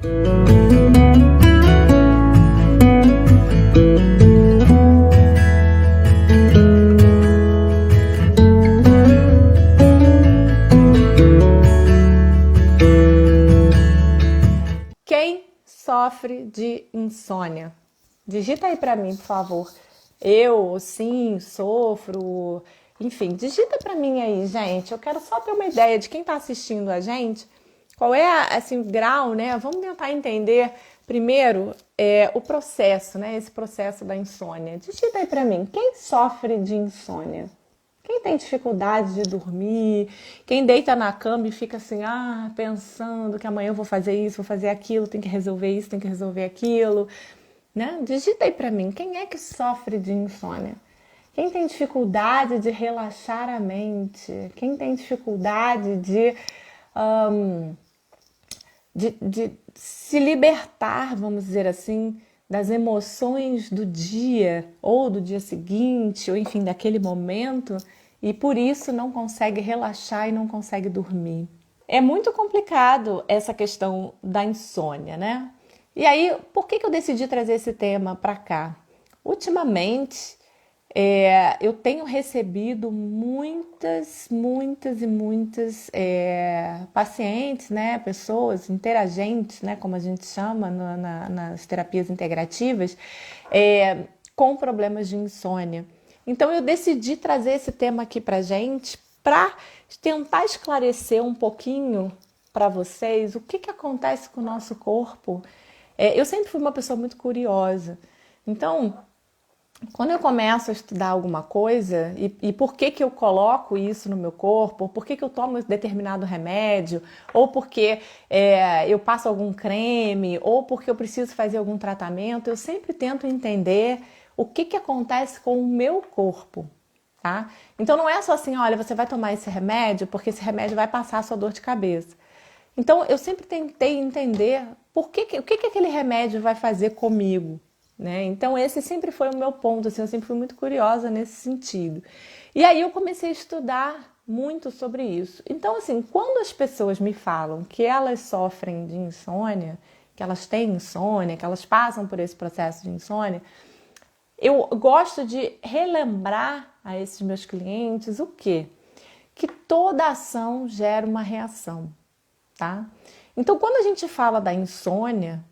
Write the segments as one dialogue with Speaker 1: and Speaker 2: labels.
Speaker 1: Quem sofre de insônia? Digita aí para mim, por favor. Eu, sim, sofro. Enfim, digita para mim aí, gente. Eu quero só ter uma ideia de quem está assistindo a gente. Qual é assim, o grau, né? Vamos tentar entender primeiro o processo, né? Esse processo da insônia. Digita aí para mim. Quem sofre de insônia? Quem tem dificuldade de dormir, quem deita na cama e fica assim, pensando que amanhã eu vou fazer isso, vou fazer aquilo, tem que resolver isso, tem que resolver aquilo, né? Digita aí pra mim, quem é que sofre de insônia? Quem tem dificuldade de relaxar a mente? Quem tem dificuldade de se libertar, vamos dizer assim, das emoções do dia ou do dia seguinte, ou enfim, daquele momento, e por isso não consegue relaxar e não consegue dormir. É muito complicado essa questão da insônia, né? E aí, por que eu decidi trazer esse tema para cá? Ultimamente, eu tenho recebido muitas pacientes, né, pessoas, interagentes, né, como a gente chama nas terapias integrativas, com problemas de insônia. Então eu decidi trazer esse tema aqui para gente para tentar esclarecer um pouquinho para vocês o que acontece com o nosso corpo. Eu sempre fui uma pessoa muito curiosa, então quando eu começo a estudar alguma coisa e por que eu coloco isso no meu corpo, por que eu tomo determinado remédio, ou porque eu passo algum creme, ou porque eu preciso fazer algum tratamento, eu sempre tento entender o que acontece com o meu corpo, tá? Então não é só assim, olha, você vai tomar esse remédio porque esse remédio vai passar a sua dor de cabeça. Então eu sempre tentei entender o que aquele remédio vai fazer comigo, né? Então esse sempre foi o meu ponto, assim, eu sempre fui muito curiosa nesse sentido. E aí eu comecei a estudar muito sobre isso. Então assim, quando as pessoas me falam que elas sofrem de insônia, que elas têm insônia, que elas passam por esse processo de insônia, eu gosto de relembrar a esses meus clientes o quê? Que toda ação gera uma reação, tá? Então quando a gente fala da insônia,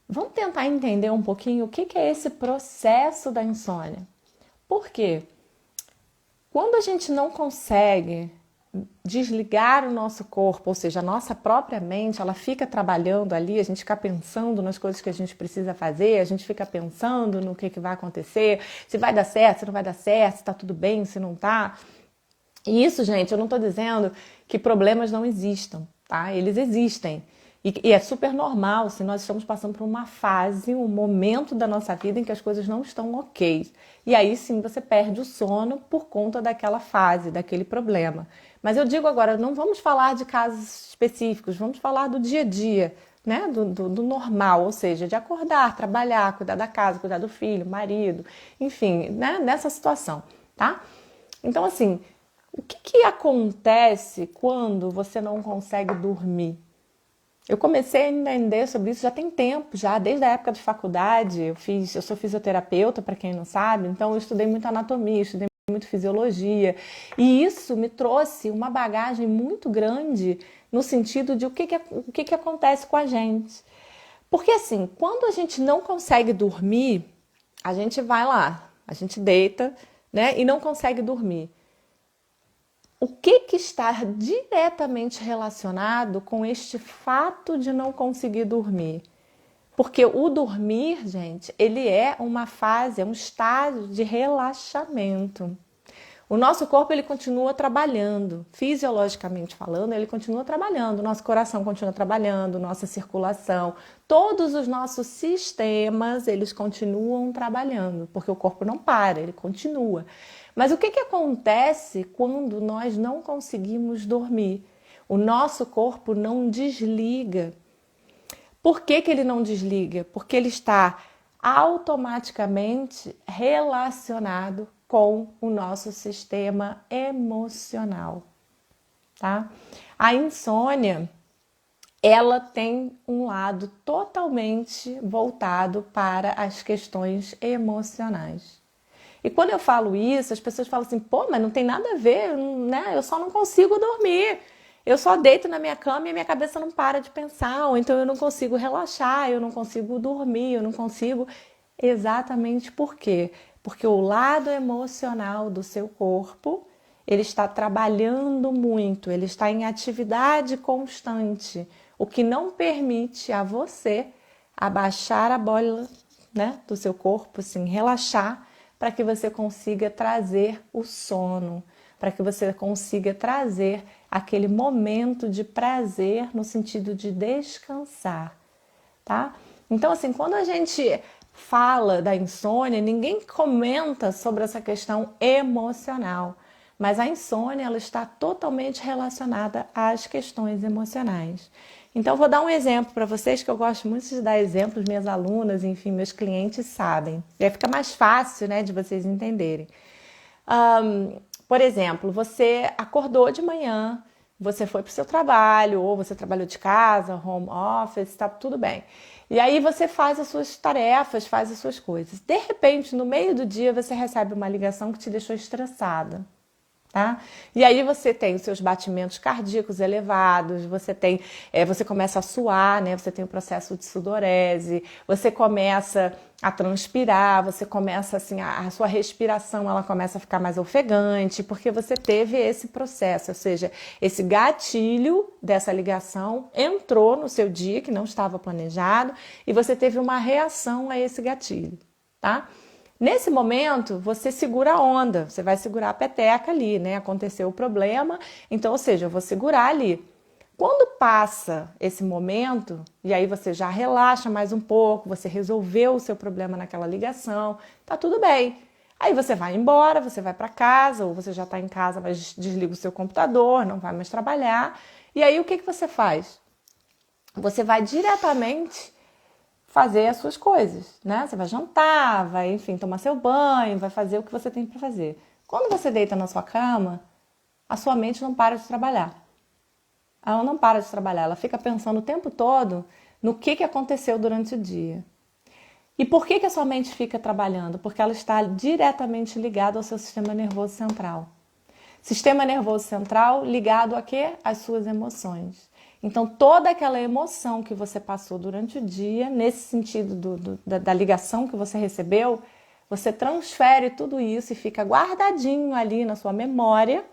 Speaker 1: vamos tentar entender um pouquinho o que é esse processo da insônia. Por quê? Quando a gente não consegue desligar o nosso corpo, ou seja, a nossa própria mente, ela fica trabalhando ali, a gente fica pensando nas coisas que a gente precisa fazer, a gente fica pensando no que vai acontecer, se vai dar certo, se não vai dar certo, se tá tudo bem, se não tá. E isso, gente, eu não tô dizendo que problemas não existam, tá? Eles existem. E é super normal se nós estamos passando por uma fase, um momento da nossa vida em que as coisas não estão ok. E aí sim você perde o sono por conta daquela fase, daquele problema. Mas eu digo agora, não vamos falar de casos específicos, vamos falar do dia a dia, né? Do normal, ou seja, de acordar, trabalhar, cuidar da casa, cuidar do filho, marido, enfim, né? Nessa situação, tá? Então, assim, o que acontece quando você não consegue dormir? Eu comecei a entender sobre isso já tem tempo, já desde a época de faculdade. Eu sou fisioterapeuta, para quem não sabe, então eu estudei muito anatomia, estudei muito fisiologia, e isso me trouxe uma bagagem muito grande no sentido de o que acontece com a gente. Porque assim, quando a gente não consegue dormir, a gente vai lá, a gente deita, né, e não consegue dormir. O que está diretamente relacionado com este fato de não conseguir dormir? Porque o dormir, gente, ele é uma fase, é um estágio de relaxamento. O nosso corpo ele continua trabalhando, fisiologicamente falando, ele continua trabalhando, nosso coração continua trabalhando, nossa circulação, todos os nossos sistemas, eles continuam trabalhando, porque o corpo não para, ele continua. Mas o que acontece quando nós não conseguimos dormir? O nosso corpo não desliga. Por que ele não desliga? Porque ele está automaticamente relacionado com o nosso sistema emocional, tá? A insônia, ela tem um lado totalmente voltado para as questões emocionais. E quando eu falo isso, as pessoas falam assim, pô, mas não tem nada a ver, né? Eu só não consigo dormir. Eu só deito na minha cama e a minha cabeça não para de pensar, ou então eu não consigo relaxar, eu não consigo dormir, eu não consigo. Exatamente por quê? Porque o lado emocional do seu corpo, ele está trabalhando muito, ele está em atividade constante, o que não permite a você abaixar a bola, né, do seu corpo, assim, relaxar, para que você consiga trazer o sono, para que você consiga trazer aquele momento de prazer no sentido de descansar, tá? Então, assim, quando a gente fala da insônia, ninguém comenta sobre essa questão emocional, mas a insônia ela está totalmente relacionada às questões emocionais. Então, vou dar um exemplo para vocês, que eu gosto muito de dar exemplos, minhas alunas, enfim, meus clientes sabem. E aí fica mais fácil, né, de vocês entenderem. Por exemplo, você acordou de manhã, você foi para o seu trabalho, ou você trabalhou de casa, home office, tá tudo bem. E aí você faz as suas tarefas, faz as suas coisas. De repente, no meio do dia, você recebe uma ligação que te deixou estressada. Tá? E aí você tem os seus batimentos cardíacos elevados, você começa a suar, né? Você tem o processo de sudorese, você começa a transpirar, você começa assim, a sua respiração ela começa a ficar mais ofegante, porque você teve esse processo, ou seja, esse gatilho dessa ligação entrou no seu dia que não estava planejado e você teve uma reação a esse gatilho, tá? Nesse momento, você segura a onda, você vai segurar a peteca ali, né? Aconteceu o problema, então, ou seja, eu vou segurar ali. Quando passa esse momento, e aí você já relaxa mais um pouco, você resolveu o seu problema naquela ligação, tá tudo bem. Aí você vai embora, você vai para casa, ou você já está em casa, mas desliga o seu computador, não vai mais trabalhar. E aí o que você faz? Você vai diretamente fazer as suas coisas, né? Você vai jantar, vai, enfim, tomar seu banho, vai fazer o que você tem para fazer. Quando você deita na sua cama, a sua mente não para de trabalhar. Ela não para de trabalhar, ela fica pensando o tempo todo no que aconteceu durante o dia. E por que a sua mente fica trabalhando? Porque ela está diretamente ligada ao seu sistema nervoso central. Sistema nervoso central ligado a quê? Às suas emoções. Então, toda aquela emoção que você passou durante o dia, nesse sentido da ligação que você recebeu, você transfere tudo isso e fica guardadinho ali na sua memória,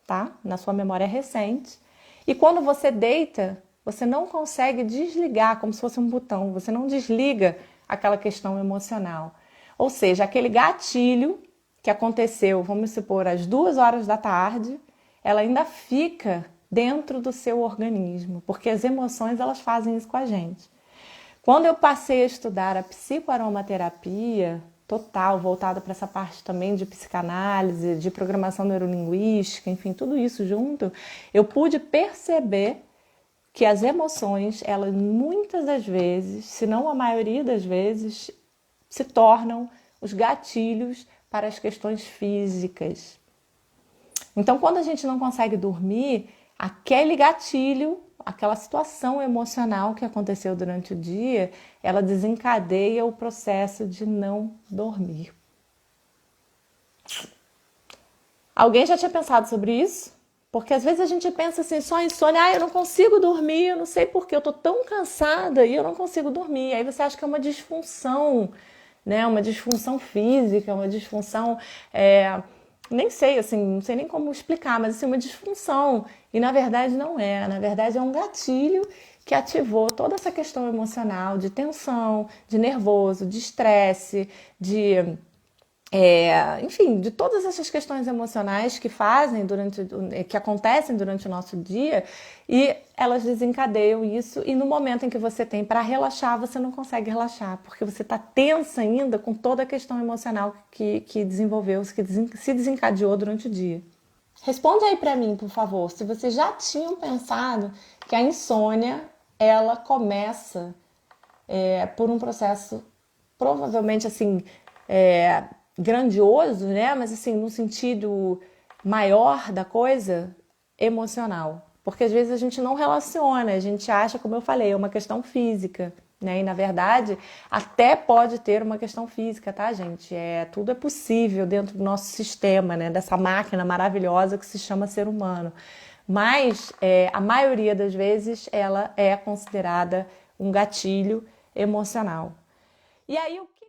Speaker 1: tá? Na sua memória recente. E quando você deita, você não consegue desligar, como se fosse um botão, você não desliga aquela questão emocional. Ou seja, aquele gatilho que aconteceu, vamos supor, às 2 horas da tarde, ela ainda fica dentro do seu organismo, porque as emoções elas fazem isso com a gente. Quando eu passei a estudar a psicoaromaterapia total, voltada para essa parte também de psicanálise, de programação neurolinguística, enfim, tudo isso junto, eu pude perceber que as emoções, elas muitas das vezes, se não a maioria das vezes, se tornam os gatilhos para as questões físicas. Então, quando a gente não consegue dormir, aquele gatilho, aquela situação emocional que aconteceu durante o dia, ela desencadeia o processo de não dormir. Alguém já tinha pensado sobre isso? Porque às vezes a gente pensa assim, só insônia, eu não consigo dormir, eu não sei porquê, eu tô tão cansada e eu não consigo dormir. Aí você acha que é uma disfunção, né? Uma disfunção física, uma disfunção, nem sei, assim, não sei nem como explicar, mas assim, uma disfunção. E na verdade não é, na verdade é um gatilho que ativou toda essa questão emocional de tensão, de nervoso, de estresse, enfim, de todas essas questões emocionais que acontecem durante o nosso dia e elas desencadeiam isso e no momento em que você tem para relaxar, você não consegue relaxar, porque você está tensa ainda com toda a questão emocional que desenvolveu-se, que se desencadeou durante o dia. Responde aí para mim, por favor, se vocês já tinham pensado que a insônia, ela começa por um processo provavelmente assim, grandioso, né? Mas assim, no sentido maior da coisa, emocional. Porque às vezes a gente não relaciona, a gente acha, como eu falei, é uma questão física, né? E na verdade, até pode ter uma questão física, tá, gente? Tudo é possível dentro do nosso sistema, né? Dessa máquina maravilhosa que se chama ser humano. Mas a maioria das vezes ela é considerada um gatilho emocional. E aí o que